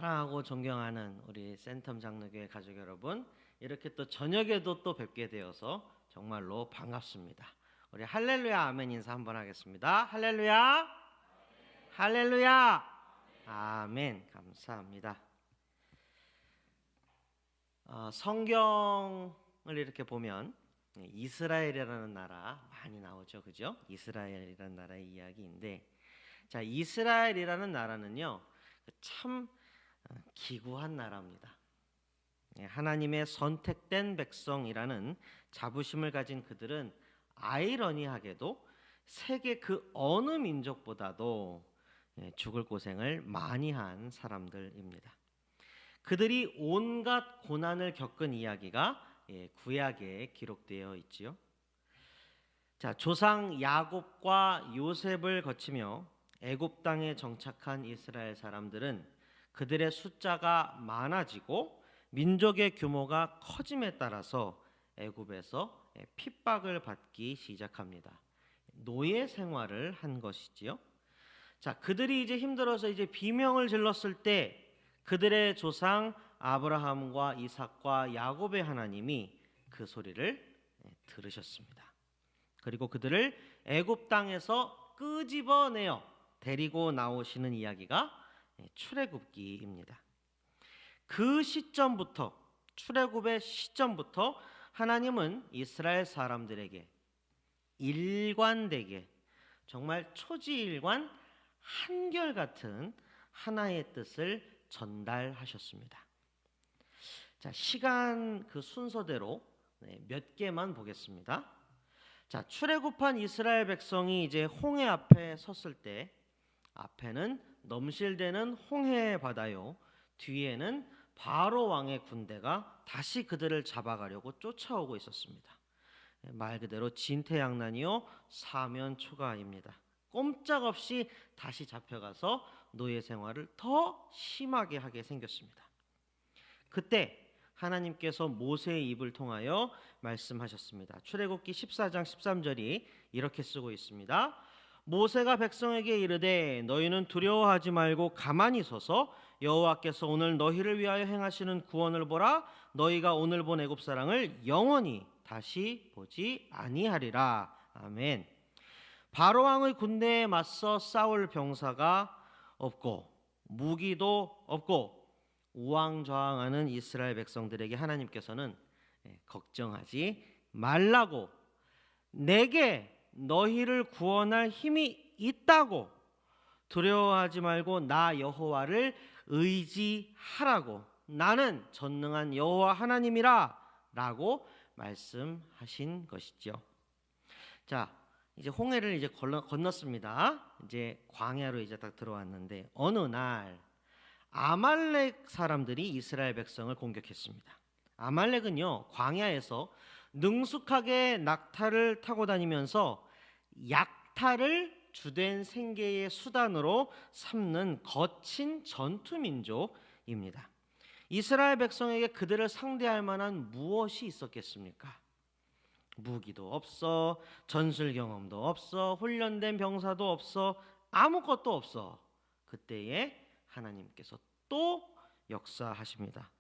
사랑하고 존경하는 우리 센텀 장로교회 가족 여러분, 이렇게 또 저녁에도 또 뵙게 되어서 정말로 반갑습니다. 우리 할렐루야 아멘 인사 한번 하겠습니다. 할렐루야, 할렐루야, 아멘. 감사합니다. 성경을 이렇게 보면 이스라엘이라는 나라 많이 나오죠, 그죠? 이스라엘이라는 나라의 이야기인데, 자, 이스라엘이라는 나라는요 참 기구한 나라입니다. 하나님의 선택된 백성이라는 자부심을 가진 그들은 아이러니하게도 세계 그 어느 민족보다도 죽을 고생을 많이 한 사람들입니다. 그들이 온갖 고난을 겪은 이야기가 구약에 기록되어 있지요. 자, 조상 야곱과 요셉을 거치며 애굽 땅에 정착한 이스라엘 사람들은 그들의 숫자가 많아지고 민족의 규모가 커짐에 따라서 애굽에서 핍박을 받기 시작합니다. 노예 생활을 한 것이지요. 자, 그들이 이제 힘들어서 이제 비명을 질렀을 때 그들의 조상 아브라함과 이삭과 야곱의 하나님이 그 소리를 들으셨습니다. 그리고 그들을 애굽 땅에서 끄집어내어 데리고 나오시는 이야기가 출애굽기입니다. 그 시점부터, 출애굽의 시점부터 하나님은 이스라엘 사람들에게 일관되게 정말 초지일관 한결같은 하나의 뜻을 전달하셨습니다. 자, 시간 그 순서대로 몇 개만 보겠습니다. 자, 출애굽한 이스라엘 백성이 이제 홍해 앞에 섰을 때 앞에는 넘실대는 홍해 바다요, 뒤에는 바로 왕의 군대가 다시 그들을 잡아가려고 쫓아오고 있었습니다. 말 그대로 진퇴양난이요 사면초가입니다. 꼼짝없이 다시 잡혀가서 노예 생활을 더 심하게 하게 생겼습니다. 그때 하나님께서 모세의 입을 통하여 말씀하셨습니다. 출애굽기 14장 13절이 이렇게 쓰고 있습니다. 모세가 백성에게 이르되 너희는 두려워하지 말고 가만히 서서 여호와께서 오늘 너희를 위하여 행하시는 구원을 보라. 너희가 오늘 본 애굽 사랑을 영원히 다시 보지 아니하리라. 아멘. 바로 왕의 군대에 맞서 싸울 병사가 없고 무기도 없고 우왕좌왕하는 이스라엘 백성들에게 하나님께서는 걱정하지 말라고, 내게 너희를 구원할 힘이 있다고, 두려워하지 말고 나 여호와를 의지하라고, 나는 전능한 여호와 하나님이라 라고 말씀하신 것이죠. 자, 이제 홍해를 이제 건넜습니다. 이제 광야로 이제 딱 들어왔는데 어느 날 아말렉 사람들이 이스라엘 백성을 공격했습니다. 아말렉은요 광야에서 능숙하게 낙타를 타고 다니면서 약탈을 주된 생계의 수단으로 삼는 거친 전투 민족입니다. 이스라엘 백성에게 그들을 상대할 만한 무엇이 있었겠습니까? 무기도 없어, 전술 경험도 없어, 훈련된 병사도 없어, 아무것도 없어. 그때에 하나님께서 또 역사하십니다.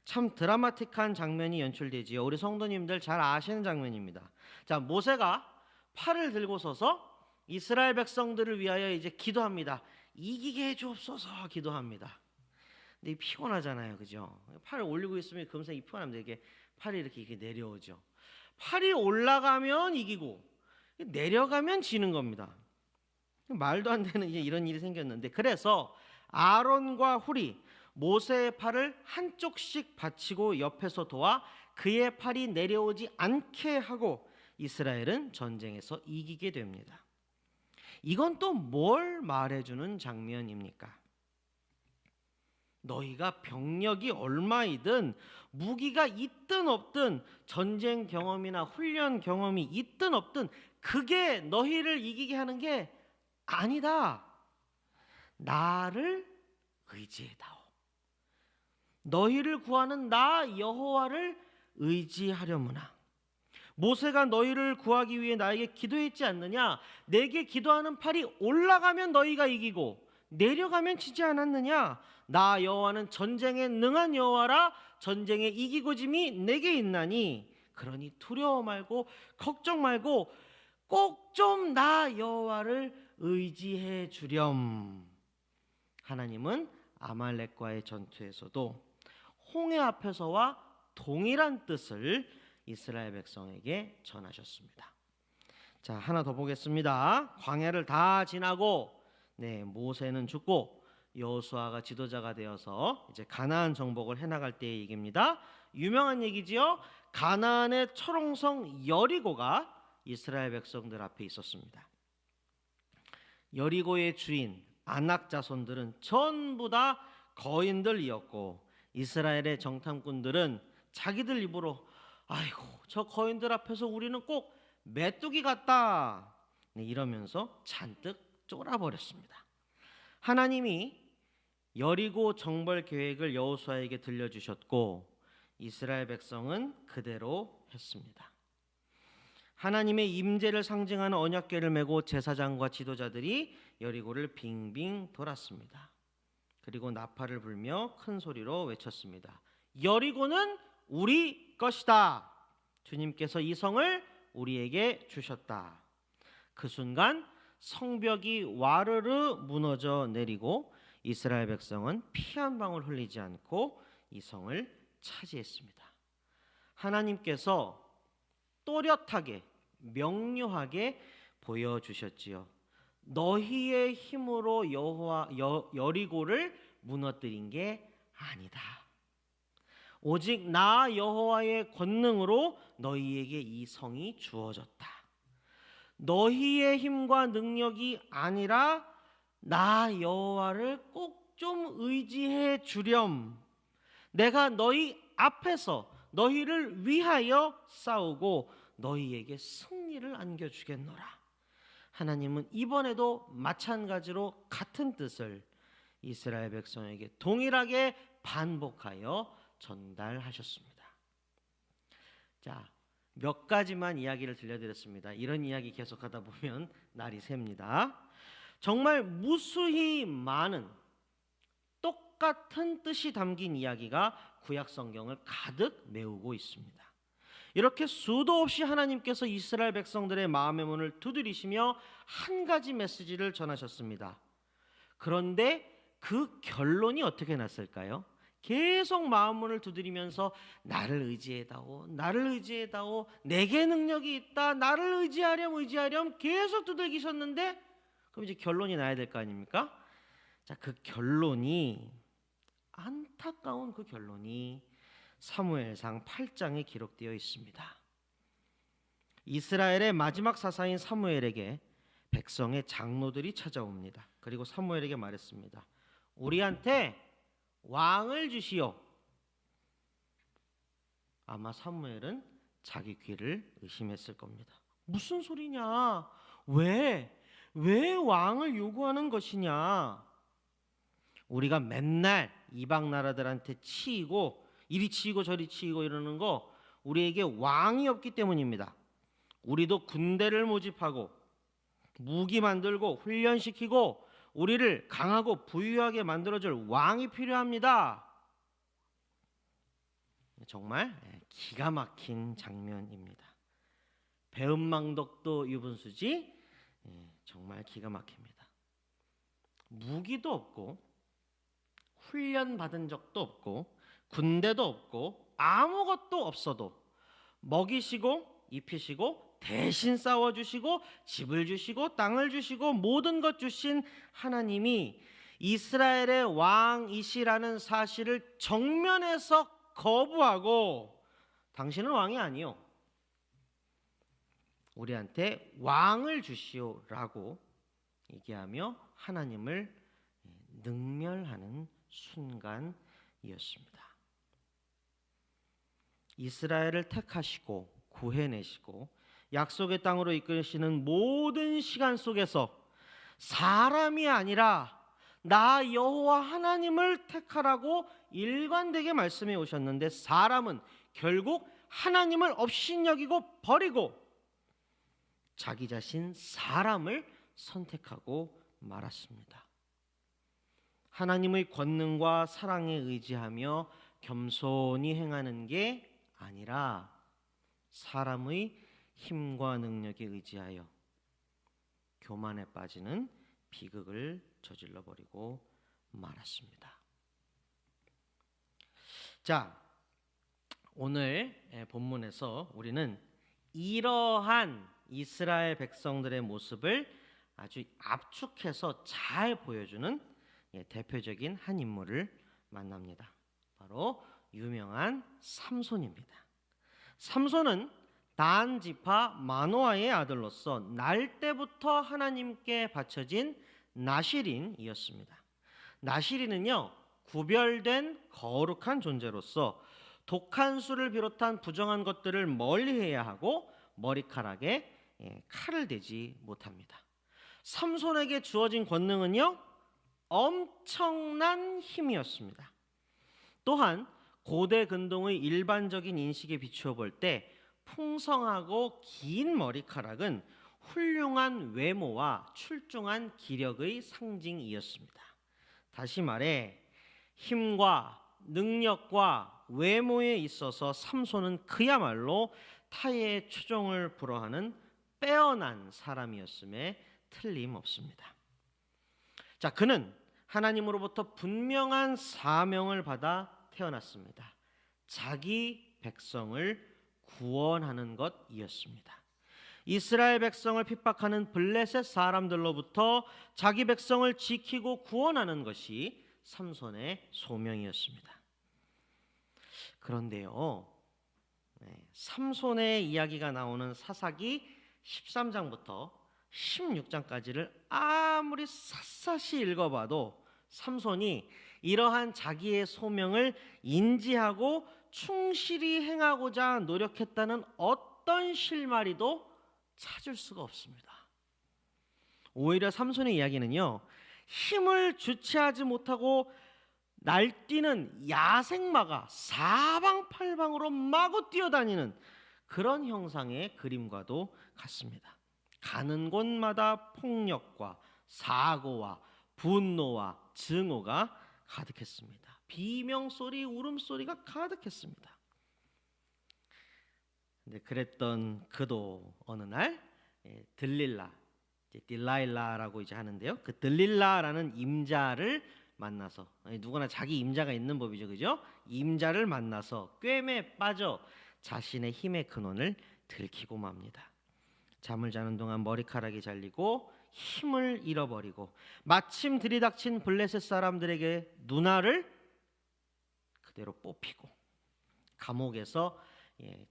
참 드라마틱한 장면이 연출되지요. 우리 성도님들 잘 아시는 장면입니다. 자, 모세가 팔을 들고 서서 이스라엘 백성들을 위하여 이제 기도합니다. 이기게 해주옵소서 기도합니다. 근데 피곤하잖아요, 그죠? 팔을 올리고 있으면 금세 이 피곤합니다. 이게 팔이 이렇게 내려오죠. 팔이 올라가면 이기고 내려가면 지는 겁니다. 말도 안 되는 이제 이런 일이 생겼는데, 그래서 아론과 훌이 모세의 팔을 한쪽씩 받치고 옆에서 도와 그의 팔이 내려오지 않게 하고 이스라엘은 전쟁에서 이기게 됩니다. 이건 또 뭘 말해주는 장면입니까? 너희가 병력이 얼마이든 무기가 있든 없든 전쟁 경험이나 훈련 경험이 있든 없든 그게 너희를 이기게 하는 게 아니다. 나를 의지해다오. 너희를 구하는 나 여호와를 의지하려무나. 모세가 너희를 구하기 위해 나에게 기도했지 않느냐? 내게 기도하는 팔이 올라가면 너희가 이기고 내려가면 지지 않았느냐? 나 여호와는 전쟁에 능한 여호와라. 전쟁에 이기고 짐이 내게 있나니 그러니 두려워 말고 걱정 말고 꼭 좀 나 여호와를 의지해 주렴. 하나님은 아말렉과의 전투에서도 홍해 앞에서와 동일한 뜻을 이스라엘 백성에게 전하셨습니다. 자, 하나 더 보겠습니다. 광야를 다 지나고 모세는 죽고 여호수아가 지도자가 되어서 이제 가나안 정복을 해나갈 때의 얘기입니다. 유명한 얘기지요. 가나안의 초롱성 여리고가 이스라엘 백성들 앞에 있었습니다. 여리고의 주인 아낙 자손들은 전부 다 거인들이었고 이스라엘의 정탐꾼들은 자기들 입으로 아이고 저 거인들 앞에서 우리는 꼭 메뚜기 같다 이러면서 잔뜩 쫄아버렸습니다. 하나님이 여리고 정벌 계획을 여호수아에게 들려주셨고 이스라엘 백성은 그대로 했습니다. 하나님의 임재를 상징하는 언약궤를 메고 제사장과 지도자들이 여리고를 빙빙 돌았습니다. 그리고 나팔을 불며 큰 소리로 외쳤습니다. 여리고는 우리 것이다. 주님께서 이 성을 우리에게 주셨다. 그 순간 성벽이 와르르 무너져 내리고 이스라엘 백성은 피 한 방울 흘리지 않고 이 성을 차지했습니다. 하나님께서 또렷하게 명료하게 보여주셨지요. 너희의 힘으로 여리고를 무너뜨린 게 아니다. 오직 나 여호와의 권능으로 너희에게 이 성이 주어졌다. 너희의 힘과 능력이 아니라 나 여호와를 꼭 좀 의지해 주렴. 내가 너희 앞에서 너희를 위하여 싸우고 너희에게 승리를 안겨주겠노라. 하나님은 이번에도 마찬가지로 같은 뜻을 이스라엘 백성에게 동일하게 반복하여 전달하셨습니다. 자, 몇 가지만 이야기를 들려드렸습니다. 이런 이야기 계속하다 보면 날이 셉니다. 정말 무수히 많은 똑같은 뜻이 담긴 이야기가 구약 성경을 가득 메우고 있습니다. 이렇게 수도 없이 하나님께서 이스라엘 백성들의 마음의 문을 두드리시며 한 가지 메시지를 전하셨습니다. 그런데 그 결론이 어떻게 났을까요? 계속 마음 문을 두드리면서 나를 의지해다오, 나를 의지해다오, 내게 능력이 있다, 나를 의지하렴 계속 두들기셨는데 그럼 이제 결론이 나야 될 거 아닙니까? 자, 그 결론이 안타까운 그 결론이 사무엘상 8장에 기록되어 있습니다. 이스라엘의 마지막 사사인 사무엘에게 백성의 장로들이 찾아옵니다. 그리고 사무엘에게 말했습니다. 우리한테 왕을 주시오. 아마 사무엘은 자기 귀를 의심했을 겁니다. 무슨 소리냐? 왜 왕을 요구하는 것이냐? 우리가 맨날 이방 나라들한테 치이고 이리 치이고 저리 치이고 이러는 거 우리에게 왕이 없기 때문입니다. 우리도 군대를 모집하고 무기 만들고 훈련시키고 우리를 강하고 부유하게 만들어줄 왕이 필요합니다. 정말 기가 막힌 장면입니다. 배은망덕도 유분수지 정말 기가 막힙니다. 무기도 없고 훈련 받은 적도 없고 군대도 없고 아무것도 없어도 먹이시고 입히시고 대신 싸워주시고 집을 주시고 땅을 주시고 모든 것 주신 하나님이 이스라엘의 왕이시라는 사실을 정면에서 거부하고 당신은 왕이 아니요, 우리한테 왕을 주시오라고 얘기하며 하나님을 능멸하는 순간이었습니다. 이스라엘을 택하시고 구해내시고 약속의 땅으로 이끄시는 모든 시간 속에서 사람이 아니라 나 여호와 하나님을 택하라고 일관되게 말씀해 오셨는데 사람은 결국 하나님을 업신여기고 버리고 자기 자신 사람을 선택하고 말았습니다. 하나님의 권능과 사랑에 의지하며 겸손히 행하는 게 아니라 사람의 힘과 능력에 의지하여 교만에 빠지는 비극을 저질러 버리고 말았습니다. 자, 오늘 본문에서 우리는 이러한 이스라엘 백성들의 모습을 아주 압축해서 잘 보여주는 대표적인 한 인물을 만납니다. 바로 유명한 삼손입니다. 삼손은 단 지파 마노아의 아들로서 날 때부터 하나님께 바쳐진 나실인이었습니다. 나실인은요, 구별된 거룩한 존재로서 독한 술을 비롯한 부정한 것들을 멀리해야 하고 머리카락에 칼을 대지 못합니다. 삼손에게 주어진 권능은요, 엄청난 힘이었습니다. 또한 고대 근동의 일반적인 인식에 비추어 볼 때 풍성하고 긴 머리카락은 훌륭한 외모와 출중한 기력의 상징이었습니다. 다시 말해 힘과 능력과 외모에 있어서 삼손은 그야말로 타의 추종을 불허하는 빼어난 사람이었음에 틀림없습니다. 자, 그는 하나님으로부터 분명한 사명을 받아 태어났습니다. 자기 백성을 구원하는 것이었습니다. 이스라엘 백성을 핍박하는 블레셋 사람들로부터 자기 백성을 지키고 구원하는 것이 삼손의 소명이었습니다. 그런데요, 삼손의 이야기가 나오는 사사기 13장부터 16장까지를 아무리 샅샅이 읽어봐도 삼손이 이러한 자기의 소명을 인지하고 충실히 행하고자 노력했다는 어떤 실마리도 찾을 수가 없습니다. 오히려 삼손의 이야기는요, 힘을 주체하지 못하고 날뛰는 야생마가 사방팔방으로 마구 뛰어다니는 그런 형상의 그림과도 같습니다. 가는 곳마다 폭력과 사고와 분노와 증오가 가득했습니다. 비명소리, 울음소리가 가득했습니다. 근데 그랬던 그도 어느 날 딜라일라라고 이제 하는데요. 그 들릴라라는 임자를 만나서, 누구나 자기 임자가 있는 법이죠, 그죠? 임자를 만나서 꿰매 빠져 자신의 힘의 근원을 들키고 맙니다. 잠을 자는 동안 머리카락이 잘리고 힘을 잃어버리고 마침 들이닥친 블레셋 사람들에게 누나를 그대로 뽑히고 감옥에서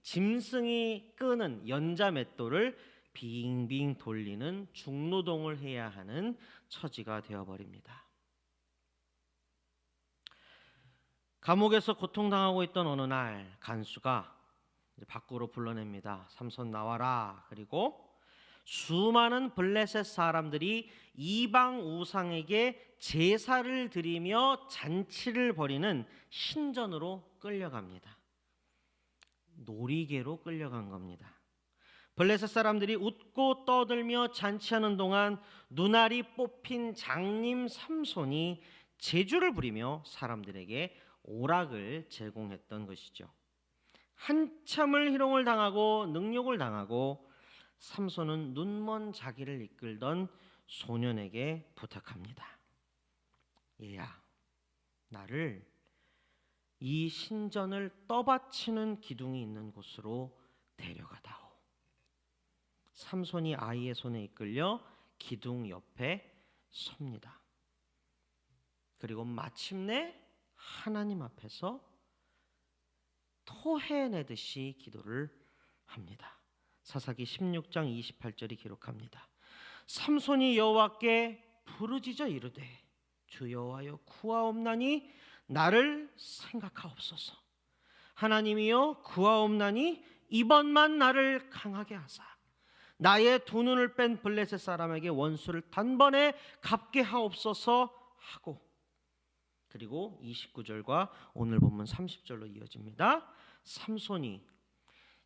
짐승이 끄는 연자맷돌을 빙빙 돌리는 중노동을 해야 하는 처지가 되어버립니다. 감옥에서 고통당하고 있던 어느 날 간수가 밖으로 불러냅니다. 삼손 나와라. 그리고 수많은 블레셋 사람들이 이방 우상에게 제사를 드리며 잔치를 벌이는 신전으로 끌려갑니다. 놀이개로 끌려간 겁니다. 블레셋 사람들이 웃고 떠들며 잔치하는 동안 눈알이 뽑힌 장님 삼손이 제주를 부리며 사람들에게 오락을 제공했던 것이죠. 한참을 희롱을 당하고 능욕을 당하고 삼손은 눈먼 자기를 이끌던 소년에게 부탁합니다. 얘야, 나를 이 신전을 떠받치는 기둥이 있는 곳으로 데려가다오. 삼손이 아이의 손에 이끌려 기둥 옆에 섭니다. 그리고 마침내 하나님 앞에서 토해내듯이 기도를 합니다. 사사기 16장 28절이 기록합니다. 삼손이 여호와께 부르짖어 이르되 주 여호와여 구하옵나니 나를 생각하옵소서. 하나님이여 구하옵나니 이번만 나를 강하게 하사 나의 두 눈을 뺀 블레셋 사람에게 원수를 단번에 갚게 하옵소서 하고, 그리고 29절과 오늘 본문 30절로 이어집니다. 삼손이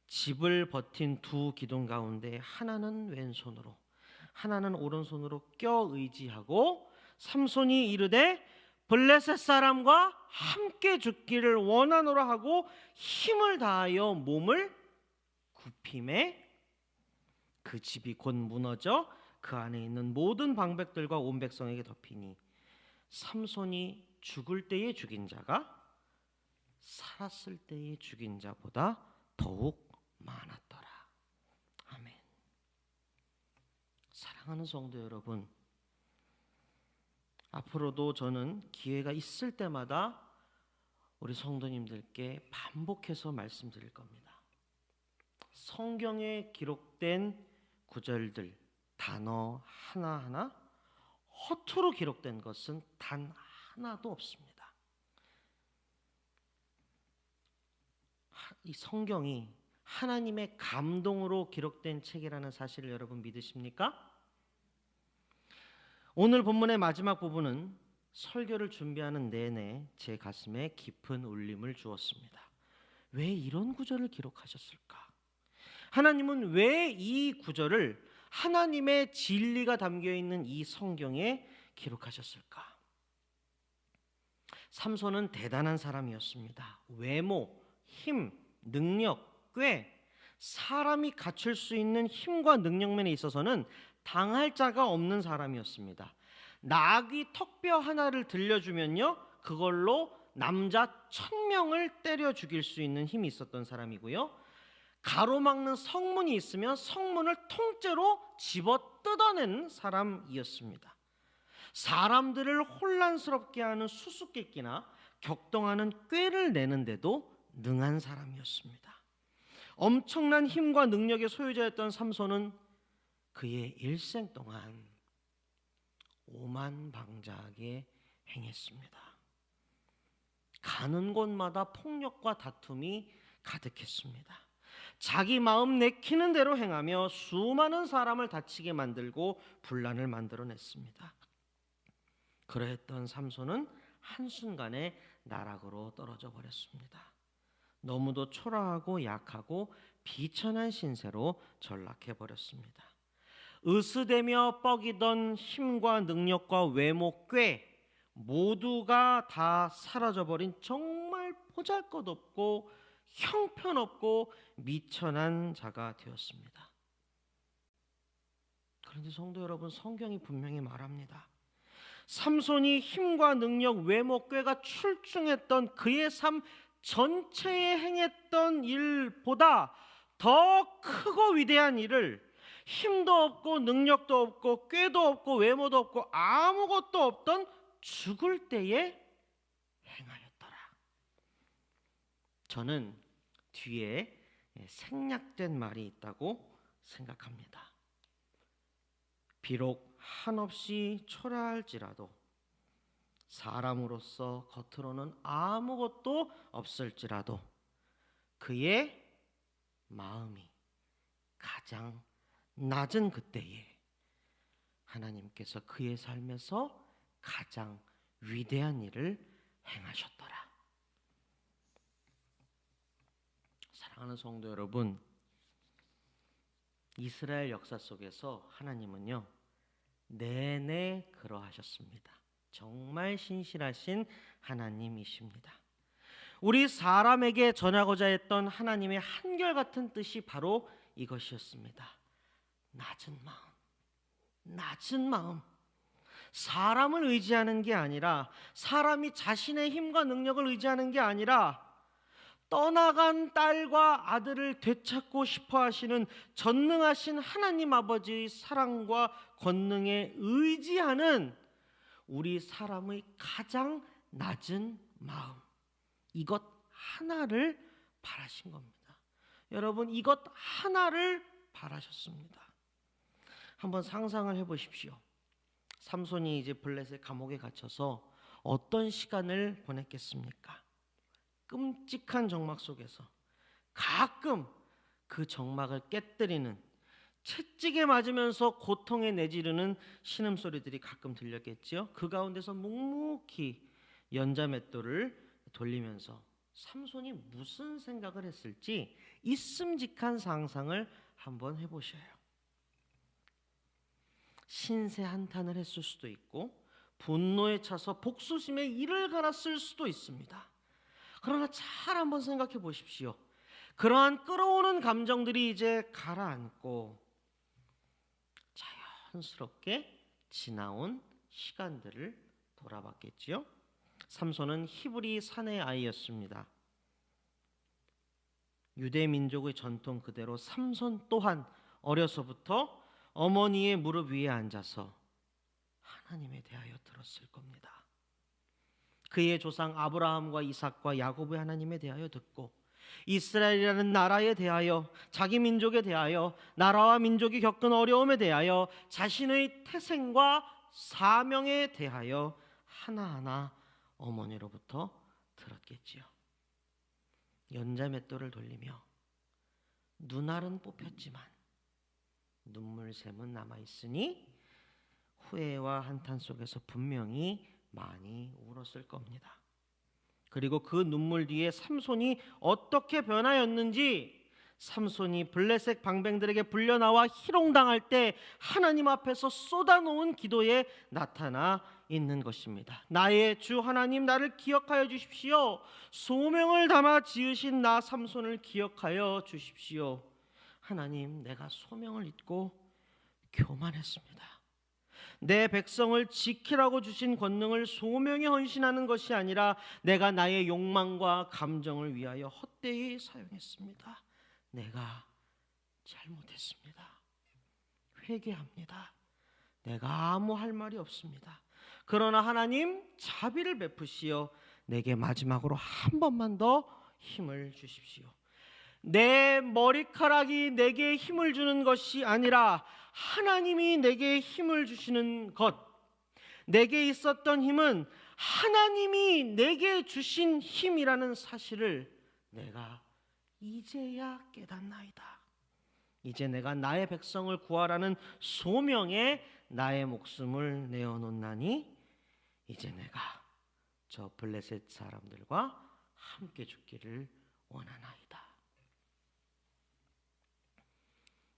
집을 버틴 두 기둥 가운데 하나는 왼손으로 하나는 오른손으로 껴 의지하고 삼손이 이르되 블레셋 사람과 함께 죽기를 원하노라 하고 힘을 다하여 몸을 굽힘에 그 집이 곧 무너져 그 안에 있는 모든 방백들과 온 백성에게 덮이니 삼손이 죽을 때에 죽인 자가 살았을 때에 죽인 자보다 더욱 많았더라. 아멘. 사랑하는 성도 여러분, 앞으로도 저는 기회가 있을 때마다 우리 성도님들께 반복해서 말씀드릴 겁니다. 성경에 기록된 구절들, 단어 하나하나 허투루 기록된 것은 단 하나도 없습니다. 이 성경이 하나님의 감동으로 기록된 책이라는 사실을 여러분 믿으십니까? 오늘 본문의 마지막 부분은 설교를 준비하는 내내 제 가슴에 깊은 울림을 주었습니다. 왜 이런 구절을 기록하셨을까? 하나님은 왜 이 구절을 하나님의 진리가 담겨있는 이 성경에 기록하셨을까? 삼손은 대단한 사람이었습니다. 외모, 힘, 능력, 꽤 사람이 갖출 수 있는 힘과 능력면에 있어서는 당할 자가 없는 사람이었습니다. 나귀 턱뼈 하나를 들려주면요, 그걸로 남자 1000명을 때려 죽일 수 있는 힘이 있었던 사람이고요, 가로막는 성문이 있으면 성문을 통째로 집어 뜯어내는 사람이었습니다. 사람들을 혼란스럽게 하는 수수께끼나 격동하는 꾀를 내는데도 능한 사람이었습니다. 엄청난 힘과 능력의 소유자였던 삼손은 그의 일생 동안 오만방자하게 행했습니다. 가는 곳마다 폭력과 다툼이 가득했습니다. 자기 마음 내키는 대로 행하며 수많은 사람을 다치게 만들고 분란을 만들어냈습니다. 그러했던 삼손은 한순간에 나락으로 떨어져 버렸습니다. 너무도 초라하고 약하고 비천한 신세로 전락해 버렸습니다. 으스대며 뻐기던 힘과 능력과 외모, 꽤 모두가 다 사라져버린 정말 보잘것없고 형편없고 미천한 자가 되었습니다. 그런데 성도 여러분, 성경이 분명히 말합니다. 삼손이 힘과 능력, 외모, 꾀가 출중했던 그의 삶 전체에 행했던 일보다 더 크고 위대한 일을 힘도 없고 능력도 없고 꾀도 없고 외모도 없고 아무것도 없던 죽을 때에 행하였더라. 저는 뒤에 생략된 말이 있다고 생각합니다. 비록 한없이 초라할지라도 사람으로서 겉으로는 아무것도 없을지라도 그의 마음이 가장 낮은 그때에 하나님께서 그의 삶에서 가장 위대한 일을 행하셨더라. 사랑하는 성도 여러분, 이스라엘 역사 속에서 하나님은요 내내 그러하셨습니다. 정말 신실하신 하나님이십니다. 우리 사람에게 전하고자 했던 하나님의 한결같은 뜻이 바로 이것이었습니다. 낮은 마음, 낮은 마음. 사람을 의지하는 게 아니라, 사람이 자신의 힘과 능력을 의지하는 게 아니라 떠나간 딸과 아들을 되찾고 싶어 하시는 전능하신 하나님 아버지의 사랑과 권능에 의지하는 우리 사람의 가장 낮은 마음, 이것 하나를 바라신 겁니다. 여러분, 이것 하나를 바라셨습니다. 한번 상상을 해보십시오. 삼손이 이제 블레셋 감옥에 갇혀서 어떤 시간을 보냈겠습니까? 끔찍한 정막 속에서 가끔 그 정막을 깨뜨리는, 채찍에 맞으면서 고통에 내지르는 신음소리들이 가끔 들렸겠지요. 그 가운데서 묵묵히 연자맷돌을 돌리면서 삼손이 무슨 생각을 했을지 있음직한 상상을 한번 해보셔요. 신세 한탄을 했을 수도 있고, 분노에 차서 복수심에 이를 갈았을 수도 있습니다. 그러나 잘 한번 생각해 보십시오. 그러한 끌어오는 감정들이 이제 가라앉고 자연스럽게 지나온 시간들을 돌아봤겠지요. 삼손은 히브리 사내 아이였습니다. 유대 민족의 전통 그대로 삼손 또한 어려서부터 어머니의 무릎 위에 앉아서 하나님에 대하여 들었을 겁니다. 그의 조상 아브라함과 이삭과 야곱의 하나님에 대하여 듣고 이스라엘이라는 나라에 대하여, 자기 민족에 대하여, 나라와 민족이 겪은 어려움에 대하여, 자신의 태생과 사명에 대하여 하나하나 어머니로부터 들었겠지요. 연자맷돌을 돌리며 눈알은 뽑혔지만 눈물샘은 남아있으니 후회와 한탄 속에서 분명히 많이 울었을 겁니다. 그리고 그 눈물 뒤에 삼손이 어떻게 변하였는지, 삼손이 블레셋 방백들에게 불려나와 희롱당할 때 하나님 앞에서 쏟아놓은 기도에 나타나 있는 것입니다. 나의 주 하나님, 나를 기억하여 주십시오. 소명을 담아 지으신 나 삼손을 기억하여 주십시오. 하나님, 내가 소명을 잊고 교만했습니다. 내 백성을 지키라고 주신 권능을 소명에 헌신하는 것이 아니라 내가 나의 욕망과 감정을 위하여 헛되이 사용했습니다. 내가 잘못했습니다. 회개합니다. 내가 아무 할 말이 없습니다. 그러나 하나님, 자비를 베푸시어 내게 마지막으로 한 번만 더 힘을 주십시오. 내 머리카락이 내게 힘을 주는 것이 아니라 하나님이 내게 힘을 주시는 것, 내게 있었던 힘은 하나님이 내게 주신 힘이라는 사실을 내가 이제야 깨닫나이다. 이제 내가 나의 백성을 구하라는 소명에 나의 목숨을 내어놓나니 이제 내가 저 블레셋 사람들과 함께 죽기를 원하나이다.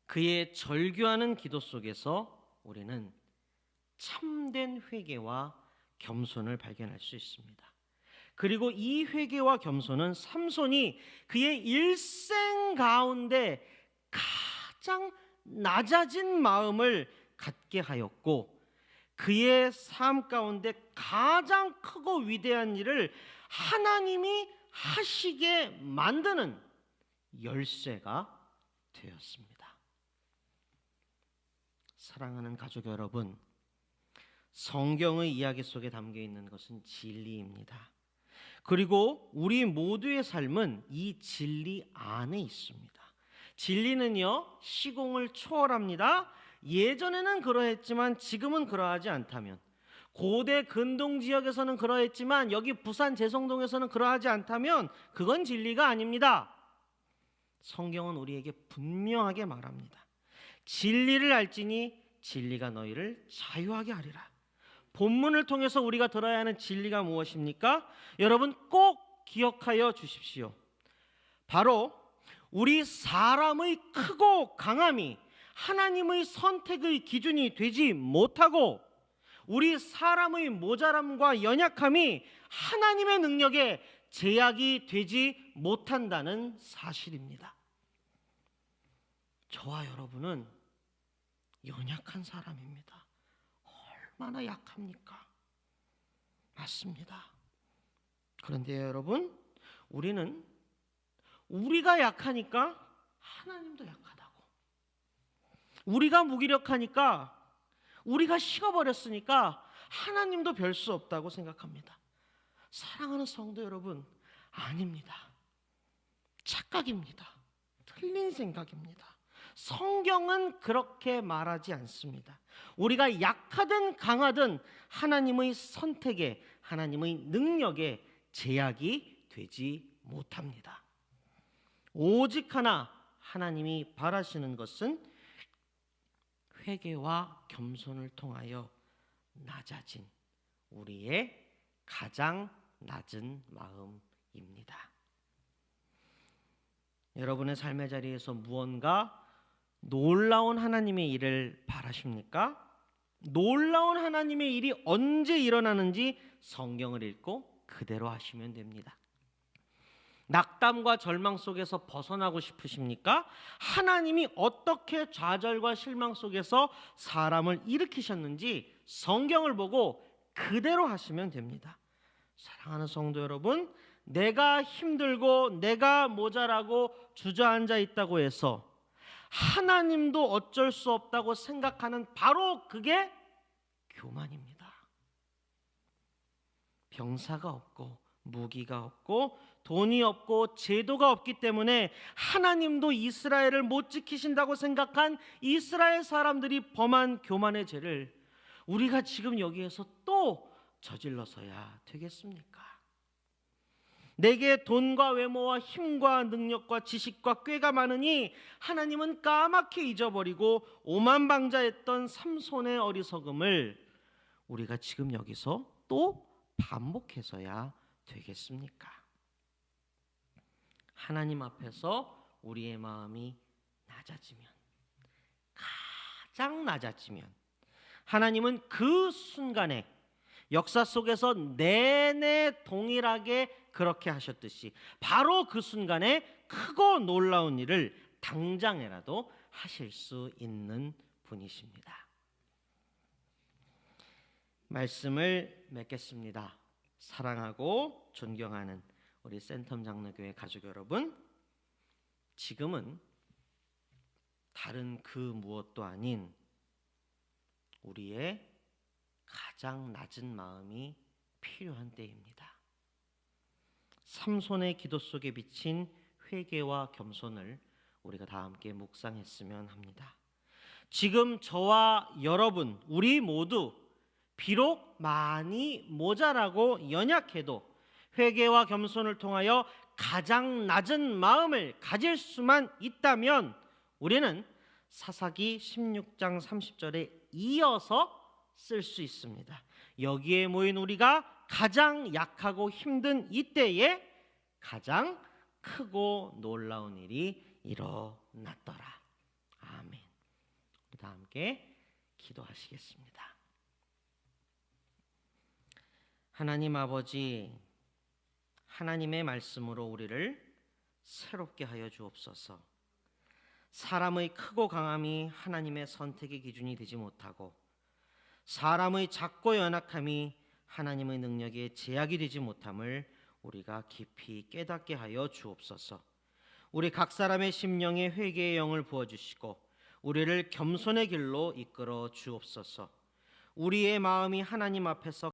그의 절규하는 기도 속에서 우리는 참된 회개와 겸손을 발견할 수 있습니다. 그리고 이 회개와 겸손은 삼손이 그의 일생 가운데 가장 낮아진 마음을 갖게 하였고, 그의 삶 가운데 가장 크고 위대한 일을 하나님이 하시게 만드는 열쇠가 되었습니다. 사랑하는 가족 여러분, 성경의 이야기 속에 담겨 있는 것은 진리입니다. 그리고 우리 모두의 삶은 이 진리 안에 있습니다. 진리는요, 시공을 초월합니다. 예전에는 그러했지만 지금은 그러하지 않다면, 고대 근동 지역에서는 그러했지만 여기 부산 제성동에서는 그러하지 않다면 그건 진리가 아닙니다. 성경은 우리에게 분명하게 말합니다. 진리를 알지니 진리가 너희를 자유하게 하리라. 본문을 통해서 우리가 들어야 하는 진리가 무엇입니까? 여러분 꼭 기억하여 주십시오. 바로 우리 사람의 크고 강함이 하나님의 선택의 기준이 되지 못하고, 우리 사람의 모자람과 연약함이 하나님의 능력에 제약이 되지 못한다는 사실입니다. 저와 여러분은 연약한 사람입니다. 얼마나 약합니까? 맞습니다. 그런데 여러분, 우리는 우리가 약하니까 하나님도 약하다고, 우리가 무기력하니까, 우리가 식어버렸으니까 하나님도 별 수 없다고 생각합니다. 사랑하는 성도 여러분, 아닙니다. 착각입니다. 틀린 생각입니다. 성경은 그렇게 말하지 않습니다. 우리가 약하든 강하든 하나님의 선택에, 하나님의 능력에 제약이 되지 못합니다. 오직 하나 하나님이 바라시는 것은 회개와 겸손을 통하여 낮아진 우리의 가장 낮은 마음입니다. 여러분의 삶의 자리에서 무언가 놀라운 하나님의 일을 바라십니까? 놀라운 하나님의 일이 언제 일어나는지 성경을 읽고 그대로 하시면 됩니다. 낙담과 절망 속에서 벗어나고 싶으십니까? 하나님이 어떻게 좌절과 실망 속에서 사람을 일으키셨는지 성경을 보고 그대로 하시면 됩니다. 사랑하는 성도 여러분, 내가 힘들고 내가 모자라고 주저앉아 있다고 해서 하나님도 어쩔 수 없다고 생각하는 바로 그게 교만입니다. 병사가 없고 무기가 없고 돈이 없고 제도가 없기 때문에 하나님도 이스라엘을 못 지키신다고 생각한 이스라엘 사람들이 범한 교만의 죄를 우리가 지금 여기에서 또 저질러서야 되겠습니까? 내게 돈과 외모와 힘과 능력과 지식과 꾀가 많으니 하나님은 까맣게 잊어버리고 오만방자했던 삼손의 어리석음을 우리가 지금 여기서 또 반복해서야 되겠습니까? 하나님 앞에서 우리의 마음이 낮아지면, 가장 낮아지면 하나님은 그 순간에 역사 속에서 내내 동일하게 그렇게 하셨듯이 바로 그 순간에 크고 놀라운 일을 당장에라도 하실 수 있는 분이십니다. 말씀을 맺겠습니다. 사랑하고 존경하는 우리 센텀 장로교회 가족 여러분, 지금은 다른 그 무엇도 아닌 우리의 가장 낮은 마음이 필요한 때입니다. 삼손의 기도 속에 비친 회개와 겸손을 우리가 다 함께 묵상했으면 합니다. 지금 저와 여러분, 우리 모두 비록 많이 모자라고 연약해도 회개와 겸손을 통하여 가장 낮은 마음을 가질 수만 있다면 우리는 사사기 16장 30절에 이어서 쓸 수 있습니다. 여기에 모인 우리가 가장 약하고 힘든 이때에 가장 크고 놀라운 일이 일어났더라. 아멘. 우리 다 함께 기도하시겠습니다. 하나님 아버지, 하나님의 말씀으로 우리를 새롭게 하여 주옵소서. 사람의 크고 강함이 하나님의 선택의 기준이 되지 못하고 사람의 작고 연약함이 하나님의 능력에 제약이 되지 못함을 우리가 깊이 깨닫게 하여 주옵소서. 우리 각 사람의 심령에 회개의 영을 부어주시고 우리를 겸손의 길로 이끌어 주옵소서. 우리의 마음이 하나님 앞에서